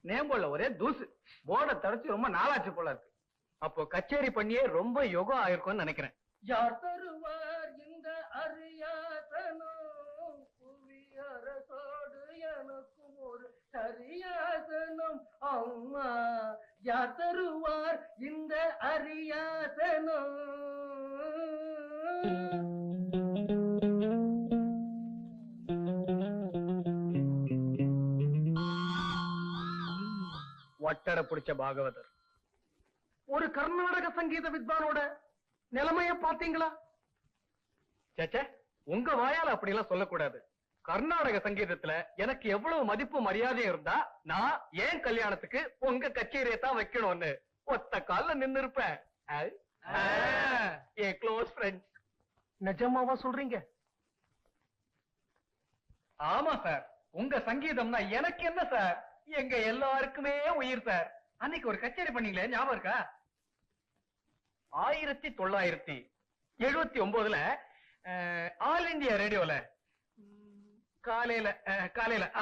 நேம்போல ஒரே தூசு. போர்டை தடைச்சு ரொம்ப நாளாச்சு போல இருக்கு. அப்போ கச்சேரி பண்ணியே ரொம்ப யோகம் ஆயிருக்கும்னு நினைக்கிறேன். யார் தருவார் இந்த அரியாசனம், புவி அரசோடு எனக்கும் ஒரு சரியாசனம். அம்மா யார் தருவார் இந்த அரியாசனம். வட்டட பிடிச்ச பாகவதர். ஒரு கர்நாடக சங்கீத வித்வானோட நிலைமைய பாத்தீங்களா? சேச்சே, உங்க வாயால அப்படி எல்லாம் சொல்லக்கூடாது. கர்நாடக சங்கீதத்துல எனக்கு எவ்வளவு மதிப்பு மரியாதையும் இருந்தா நான் ஏன் கல்யாணத்துக்கு உங்க கச்சேரியை தான் வைக்கணும்னு ஒத்த கால்ல நின்னு இருப்பேன். ஏ க்ளோஸ் ஃப்ரெண்ட். நிஜமாவா சொல்றீங்க? ஆமா சார், உங்க சங்கீதம்னா எனக்கு என்ன சார், எங்க எல்லாருக்குமே உயிர் சார். அன்னைக்கு ஒரு கச்சேரி பண்ணீங்களே, ஞாபகம் இருக்கா? 1979ல ஆல் இந்தியா ரேடியோல காலையில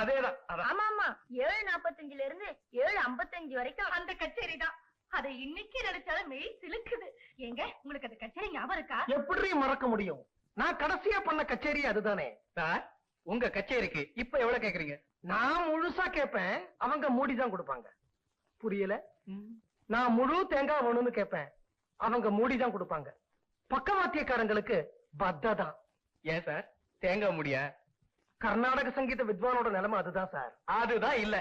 அதேதான். ஆமா ஆமா, 7:45ல இருந்து 7:55 வரைக்கும் அந்த கச்சேரி தான். அதை இன்னைக்கு நினைச்சாலும் மெய் சிலுக்குது. ஏங்க, உங்களுக்கு அந்த கச்சேரி ஞாபகம் இருக்கா? எப்படி மறக்க முடியும்? நான் கடைசியா பண்ண கச்சேரி அதுதானே சார். உங்க கச்சேரிக்கு இப்ப எவ்வளவு கேக்குறீங்க? நான் முழுசா கேட்பேன், அவங்க மூடிதான் கொடுப்பாங்க. புரியல? நான் முழு தேங்காய் வேணும்னு கேட்பேன், அவங்க மூடிதான் கொடுப்பாங்க. பக்கவாத்தியக்காரங்களுக்கு பத்ததான். ஏன் சார் தேங்காய் முடிய? கர்நாடக சங்கீத வித்வானோட நிலைமை அதுதான் சார். அதுதான் இல்ல.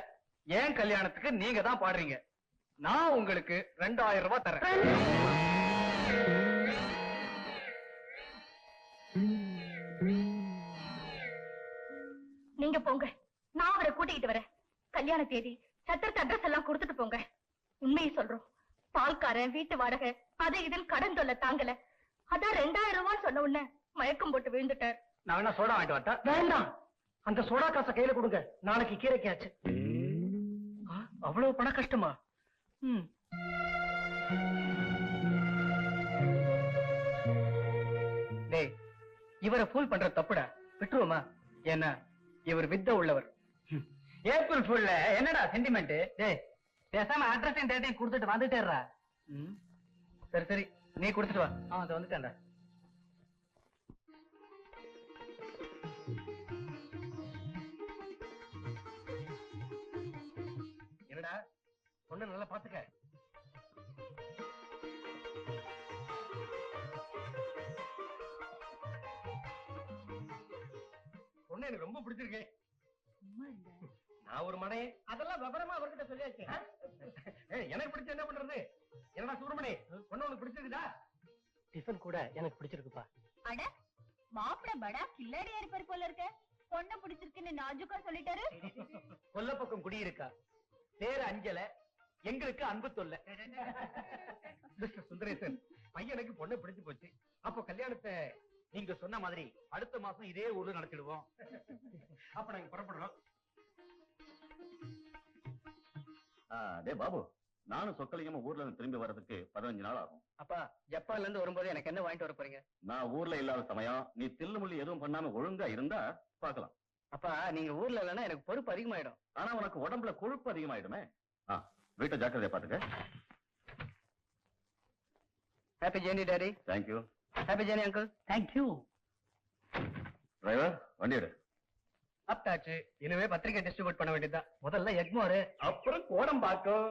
ஏன் கல்யாணத்துக்கு நீங்க தான் பாடுறீங்க. நான் உங்களுக்கு 2000 ரூபாய் தரேன். நீங்க போங்க, நான் அவரை கூட்டிக்கிட்டு வரேன். கல்யாண தேதி, சத்திரத்து அட்ரஸ் எல்லாம் கொடுத்துட்டு போங்க. உண்மையை சொல்றோம், பால்காரன் வீட்டு வாடகை அதை இதில் கடன் தொல்லை தாங்கல. அதான் 2000 ரூபாய் சொன்ன உடனே மயக்கம் போட்டு விழுந்துட்டார். நான் வேணா சோடா வாங்கிட்டு வரட்டா? வேண்டாம், அந்த சோடா காசை கையில கொடுங்க, நாளைக்கு கீரைக்காச்சு. அவ்வளவு பண கஷ்டமா? டேய், இவரை ஃபூல் பண்ற தப்புடா, விட்டுருவோமா? ஏன்னா இவர் வித்த உள்ளவர். ஏப்ரல் ஃபுல்ல என்னடா சென்டிமெண்ட்? டேய், பேசாம அட்ரஸையும் டேட்டையும் கொடுத்துட்டு வந்துட்டேறா. சரி சரி, நீ கொடுத்துட்டு வா. அவன் வந்துட்டேன்டா. என்னடா பொண்ணு நல்லா பாத்துக்க. பொண்ணு எனக்கு ரொம்ப பிடிச்சிருக்கு. நான் ஒரு மடை, அதெல்லாம் விவரமா அவர்கிட்ட சொல்லியாச்சு. எனக்கு பிடிச்ச என்ன பண்றது? என்னடா சுப்பிரமணி, பொண்ணு உனக்கு பிடிச்சிருக்குதா? டிஃபன் கூட எனக்கு பிடிச்சிருக்குப்பா. அட, மாப்பிள படா கில்லாடியா இருப்பாரு போல இருக்க. பொண்ணு பிடிச்சிருக்குன்னு நாஜுக்கா சொல்லிட்டாரு. கொல்ல பக்கம் குடியிருக்கா, பேரு அஞ்சல, எங்களுக்கு அன்பு தொல்லை. மிஸ்டர் சுந்தரேசன், பையனுக்கு பொண்ணு பிடிச்சு போச்சு. அப்போ கல்யாணத்தை நீங்க சொன்ன மாதிரி அடுத்த மாசம் இதே ஊர்ல நடத்திடுவோம். அப்ப நாங்க புறப்படுறோம். டே பாபு, நானும் சொக்கலிங்கமா ஊர்ல இருந்து திரும்பி வர்றதுக்கு 15 நாள் ஆகும். அப்பா, ஜப்பான்ல இருந்து வரும்போது எனக்கு என்ன வாங்கிட்டு வர போறீங்க? நான் ஊர்ல இல்லாத சமயம் நீ தில்லுமுள்ளி எதுவும் பண்ணாம ஒழுங்கா இருந்தா பாக்கலாம். அப்பா, நீங்க ஊர்ல இல்லைன்னா எனக்கு பொறுப்பு அதிகமாயிடும். ஆனா உனக்கு உடம்புல கொழுப்பு அதிகமாயிடுமே. வீட்டை ஜாக்கிரதையா பாத்துக்க. Happy journey daddy. Thank you. Happy journey uncle. Thank you. Driver, வண்டி எடு. அப்டாச்சு. இனிமே பத்திரிகை டிஸ்ட்ரிபியூட் பண்ண வேண்டியதுதான். முதல்ல எக்மோர், அப்புறம் கோடம்பாக்கம்.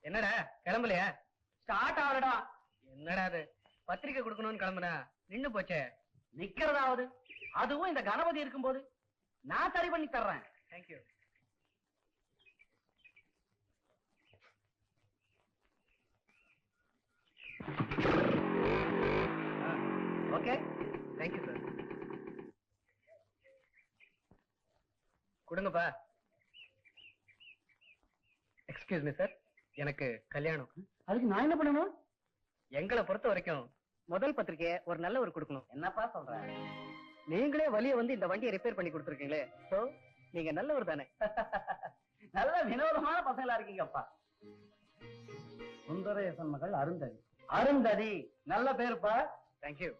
என்னடா கிளம்பலையா? ஸ்டார்ட் ஆகலடா. என்னடா அது, பத்திரிக்கை கொடுக்கணும்னு கிளம்புனா நின்னு போச்சே. நிக்கிறதாவது, அதுவும் இந்த கணபதி இருக்கும்போது. நான் சரி பண்ணி தர்றேன். தேங்க்யூ. Okay, thank you sir. கொடுங்கப்பா. எக்ஸ்கியூஸ் மீ சார், எனக்கு கல்யாணம். அதுக்கு நான் என்ன பண்ணணும்? எங்களை பொறுத்த வரைக்கும் முதல் பத்திரிக்கையை ஒரு நல்லவர் கொடுக்கணும். என்னப்பா சொல்ற? நீங்களே வழிய வந்து இந்த வண்டியை ரிப்பேர் பண்ணி கொடுத்துருக்கீங்களே, சோ நீங்க நல்லவர் தானே. நல்ல வினோதமான பசங்களா இருக்கீங்கப்பா. சுந்தரேசன் மகள் அருந்ததி. அருந்ததி நல்ல பேருப்பா. தேங்க்யூ.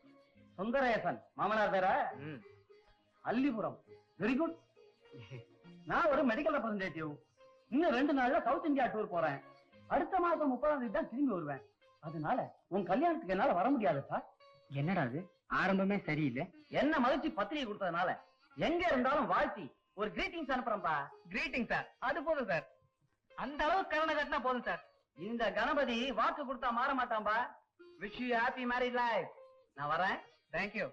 சுந்தரேசன் மாமனார் பேரா? அல்லிபுரம். Very good. நான் ஒரு மெடிக்கல் ரெப்ரசன்டேட்டிவ். இன்னும் 2 நாள்ல சவுத் இந்தியா டூர் போறேன். அடுத்த மாசம் 30ஆம் தேதி தான் திரும்பி வருவேன். அதனால உன் கல்யாணத்துக்கு என்னால வர முடியாதுப்பா. என்னடா அது ஆரம்பமே சரியில்லை. என்ன மகிழ்ச்சி பத்திரிகை கொடுத்ததுனால எங்க இருந்தாலும் வாழ்த்தி ஒரு கிரீட்டிங்ஸ் அனுப்புறேன்பா. Greeting sir. அது போதும் சார். அந்த அளவு கருணை கட்டினா போதும் சார். இந்த கணபதி வாக்கு கொடுத்தா மாற மாட்டான்பா. Wish you happy married life. நான் வரேன். தேங்க்யூ.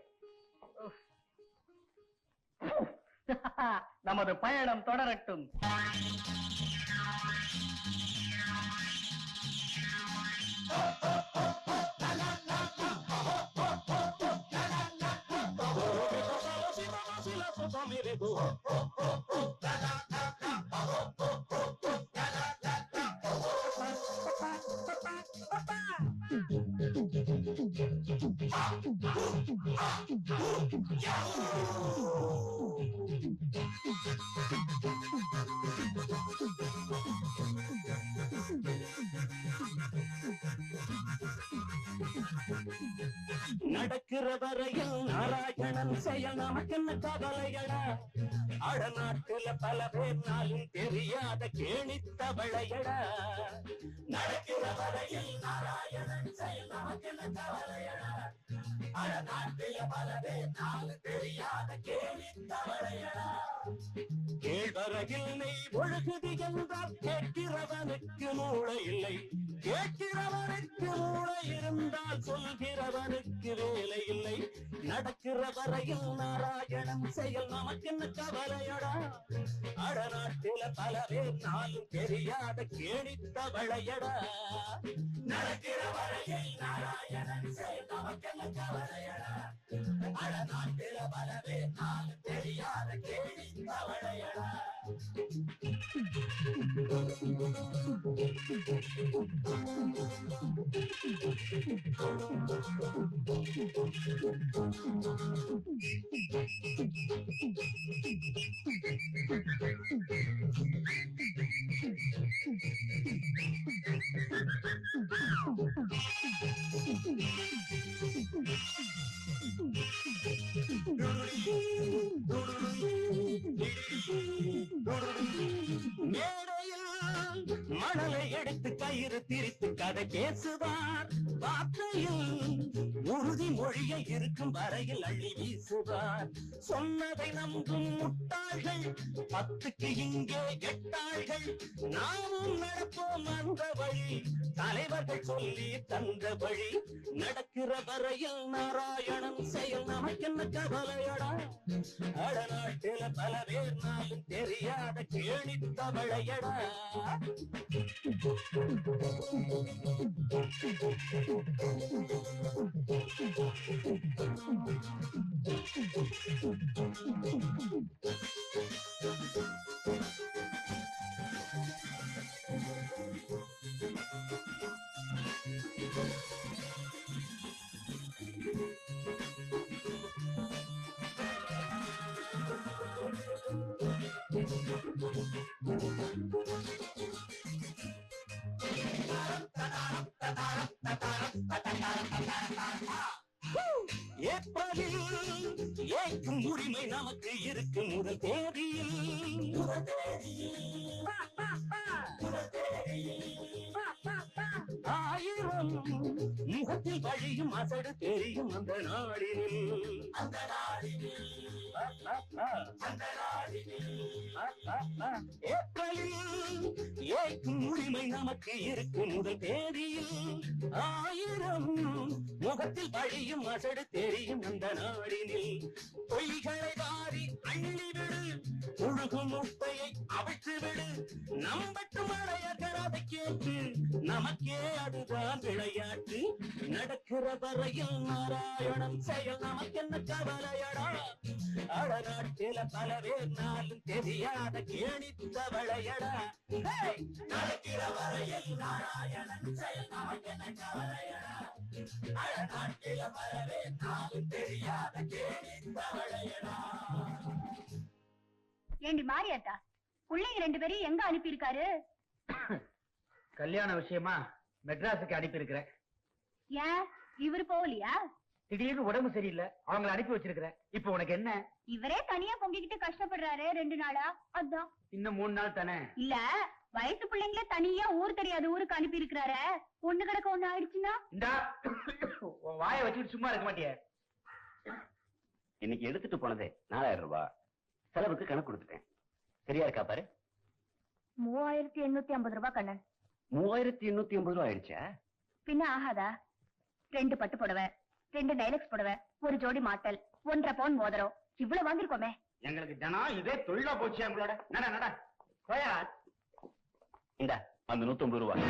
நமது பயணம் தொடரட்டும். நடக்கிற வரையில் நாராயணன் செயல் நமக்கென்ன கவலையடா. அடநாட்டுல பல பேர் நாளும் தெரியாத கேணித்தவளையடா. நடக்கிற வரையில் நாராயணன் செயல் நமக்கென்ன கவலையடா. அடநாட்டுல பல பேர் நாளும் தெரியாத கேணித்தவளையடா. கேழ்வரகில் நெய் ஒழுகுதி என்றால் கேட்கிறவனுக்கு மூளை இல்லை. கேட்கிறவனுக்கு மூளை இருந்தால் சொல்கிறவனுக்கு வேலை இல்லை. நடக்கிற வரையில் நாராயணன் செயல் நமக்கென்ன கவலையடா. அடநாட்டில பல பேர் நாளும் தெரியாத கேணித்தவளையடா. நடக்கிற வரையில் நாராயணன் செயல் நமக்கென்ன கவலையடா. அடநாட்டில பல பேர் நாளும் தெரியாத கேணித்தவளையடா. மேடையில் மணலை எடுத்து கயிறு திரித்து கதை பேசுவார். வார்த்தையில் உறுதிமொழியை இருக்கும் வரையில் அள்ளி வீசுவார். சொன்னதை நம்பும் முட்டாள்கள் 10க்கு இங்கே 8ஆள்கள். நாமும் நடப்போம் அந்த வழி, தலைவர்கள் சொல்லி தந்த வழி. நடக்கிற வரையில் நாராயணன் செயல் நமக்கென்ன கவலையடா. அடநாட்டில பல பேர் நாளும் தெரியாத கேணித்தவளையடா. ஏப்ரலில் ஏற்கும் உரிமை நமக்கு இருக்கு முதல் தேதியில். ஆயிரம் முகத்தில் வழியும் அசடு தெரியும் அந்த நாடினில். ஏப்ரலில் ஏற்கும் உரிமை நமக்கு இருக்கு முதல் தேதியில். ஆயிரம் முகத்தில் வழியும் அசடு தெரியும் அந்த நாடினில். பொய்களை வாரி அள்ளிவிடு, ஒழுகும் முட்டையை அவிழ்த்து விடு. நம்பட்டு மழையர்கள் அதை கேட்டு நமக்கே அதுதான் விளையாட்டு. நடக்கிற வரையில் நாராயணன் செயல் நமக்கென்ன கவலையடா. அடநாட்டில பல பேர் நாளும் தெரியாத கேணித்தவளையடா. நடக்கிற வரையில் நாராயணன் செயல் நமக்கென்ன கவலையடா. அடநாட்டில பல பேர் நாளும் தெரியாத கேணித்தவளையடா. ஏண்டி மாரியாத்தா, பிள்ளைங்க 2 பேரையும் எங்க அனுப்பி இருக்காரு? கல்யாண விஷயமா மெட்ராஸுக்கு அனுப்பி இருக்கிறேன். ஏன் இவரு போகலையா? திடீர்னு உடம்பு சரியில்லை, அவங்களை அனுப்பி வச்சிருக்கிறேன். இப்ப உனக்கு என்ன? இவரே தனியா பொங்கிக்கிட்டு கஷ்டப்படுறாரு 2 நாளா, அதான். இன்னும் 3 நாள் தானே. இல்ல வயசு பிள்ளைங்களே தனியா ஊர் தெரியாத ஊருக்கு அனுப்பி இருக்கிறாரு. ஒண்ணு கிடக்க ஒண்ணு ஆயிடுச்சுன்னா இந்தா வாயை வச்சுட்டு சும்மா இருக்க மாட்டியே. இன்னைக்கு எடுத்துட்டு போனதே 4000 ரூபாய். செலவுக்கு கணக்கு கொடுத்துட்டேன். சரியா இருக்கா பாரு. 3850 ரூபாய் கண்ணன். 3850 ரூபாய் ஆயிடுச்சா? பின்ன ஆகாதா? 2 பட்டு புடவை, 2 டைலக்ஸ் புடவை, ஒரு ஜோடி மாட்டல், 1.5 பவுன் மோதிரம், இவ்வளவு வாங்கிருக்கோமே. எங்களுக்கு தினம் இதே தொழிலா போச்சு எங்களோட. நட நட போயா. இந்த அந்த 150 ரூபாய்.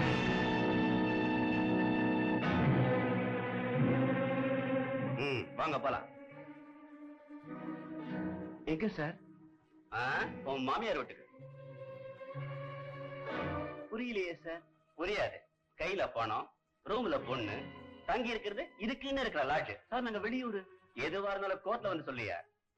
வாங்க போலாம். எங்க சார்? உன் மாமியார் வீட்டுக்கு. புரியலையே சார். புரியாது. கையில பணம், ரூம்ல பொண்ணு, தங்கி இருக்கிறது இதுக்குன்னு இருக்கிற லாட்ஜ். சார் நாங்க வெளியூர். எதுவா இருந்தாலும் கோர்ட்ல வந்து சொல்லியா?